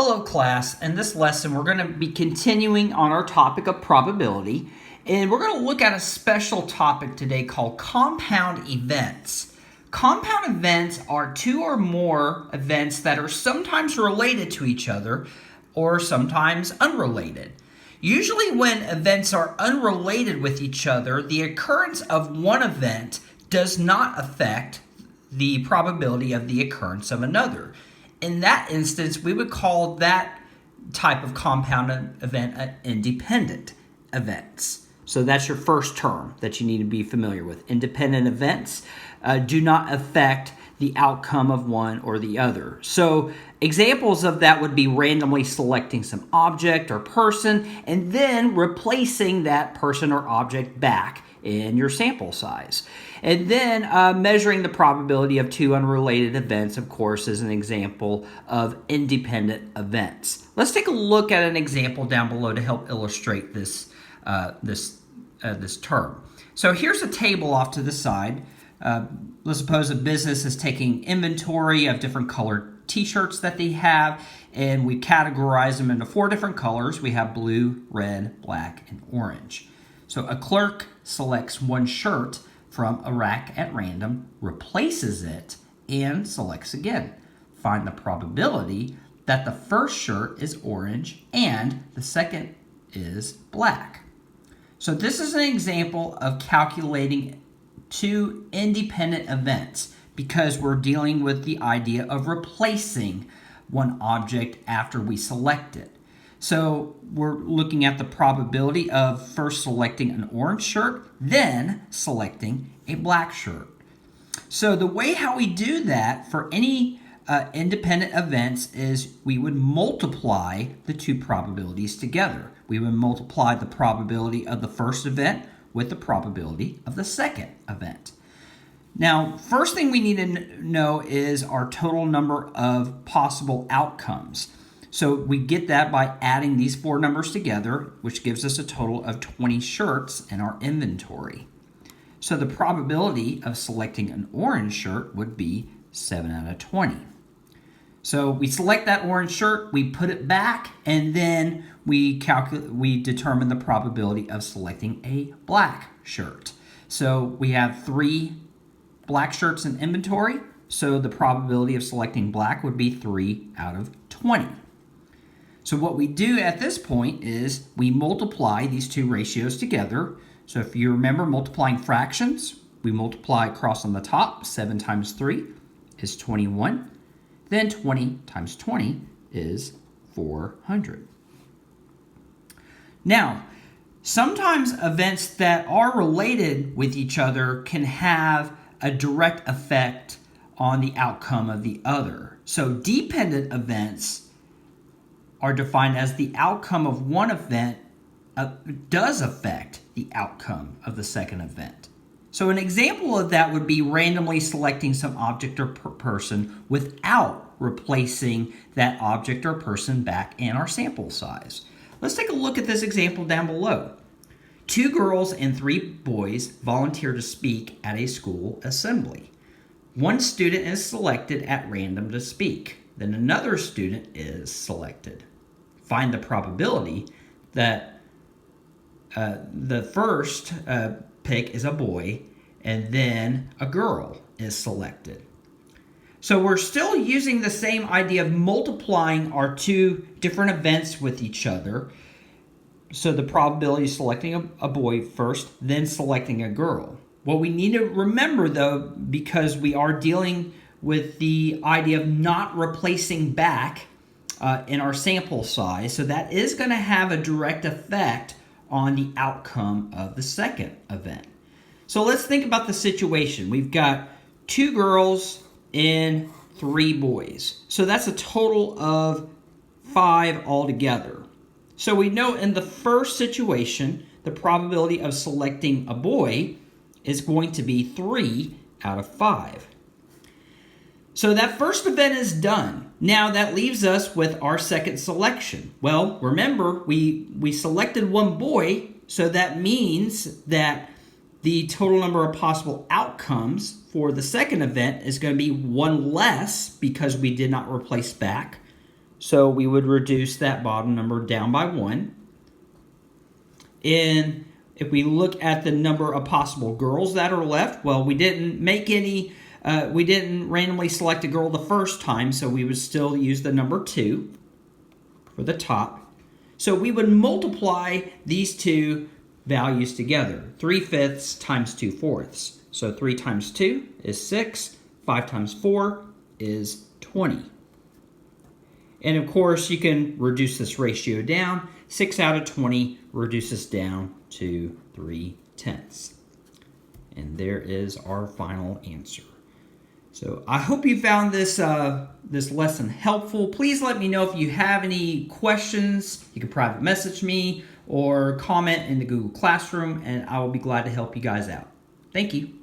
Hello class, in this lesson we're going to be continuing on our topic of probability, and we're going to look at a special topic today called compound events. Compound events are two or more events that are sometimes related to each other or sometimes unrelated. Usually when events are unrelated with each other, the occurrence of one event does not affect the probability of the occurrence of another. In that instance, we would call that type of compound event independent events. So that's your first term that you need to be familiar with. Independent events do not affect the outcome of one or the other. So examples of that would be randomly selecting some object or person and then replacing that person or object back in your sample size. And then measuring the probability of two unrelated events, of course, is an example of independent events. Let's take a look at an example down below to help illustrate this term. So here's a table off to the side. Let's suppose a business is taking inventory of different colored t-shirts that they have, and we categorize them into 4 different colors. We have blue, red, black, and orange. So a clerk selects one shirt from a rack at random, replaces it, and selects again. Find the probability that the first shirt is orange and the second is black. So this is an example of calculating two independent events because we're dealing with the idea of replacing one object after we select it. So we're looking at the probability of first selecting an orange shirt, then selecting a black shirt. So the way how we do that for any independent events is we would multiply the two probabilities together. We would multiply the probability of the first event with the probability of the second event. Now, first thing we need to know is our total number of possible outcomes. So we get that by adding these 4 numbers together, which gives us a total of 20 shirts in our inventory. So the probability of selecting an orange shirt would be 7 out of 20. So we select that orange shirt, we put it back, and then we determine the probability of selecting a black shirt. So we have 3 black shirts in inventory, so the probability of selecting black would be 3 out of 20. So what we do at this point is we multiply these two ratios together. So if you remember multiplying fractions, we multiply across on the top. 7 times 3 is 21. Then 20 times 20 is 400. Now, sometimes events that are related with each other can have a direct effect on the outcome of the other. So dependent events are defined as the outcome of one event does affect the outcome of the second event. So an example of that would be randomly selecting some object or person without replacing that object or person back in our sample size. Let's take a look at this example down below. 2 girls and 3 boys volunteer to speak at a school assembly. One student is selected at random to speak. Then another student is selected. Find the probability that the first pick is a boy and then a girl is selected. So we're still using the same idea of multiplying our 2 different events with each other. So the probability of selecting a boy first, then selecting a girl. What we need to remember though, because we are dealing with the idea of not replacing back in our sample size, so that is going to have a direct effect on the outcome of the second event. So let's think about the situation. We've got 2 girls and 3 boys. So that's a total of 5 altogether. So we know in the first situation, the probability of selecting a boy is going to be 3 out of 5. So that first event is done. Now that leaves us with our second selection. Well, remember, we selected one boy, so that means that the total number of possible outcomes for the second event is going to be 1 less because we did not replace back. So we would reduce that bottom number down by 1. And if we look at the number of possible girls that are left, well, we didn't make any, we didn't randomly select a girl the first time, so we would still use the number 2 for the top. So we would multiply these two values together. 3/5 times 2/4. So 3 times 2 is 6. 5 times 4 is 20. And of course, you can reduce this ratio down. 6 out of 20 reduces down to 3/10. And there is our final answer. So I hope you found this this lesson helpful. Please let me know if you have any questions. You can private message me or comment in the Google Classroom, and I will be glad to help you guys out. Thank you.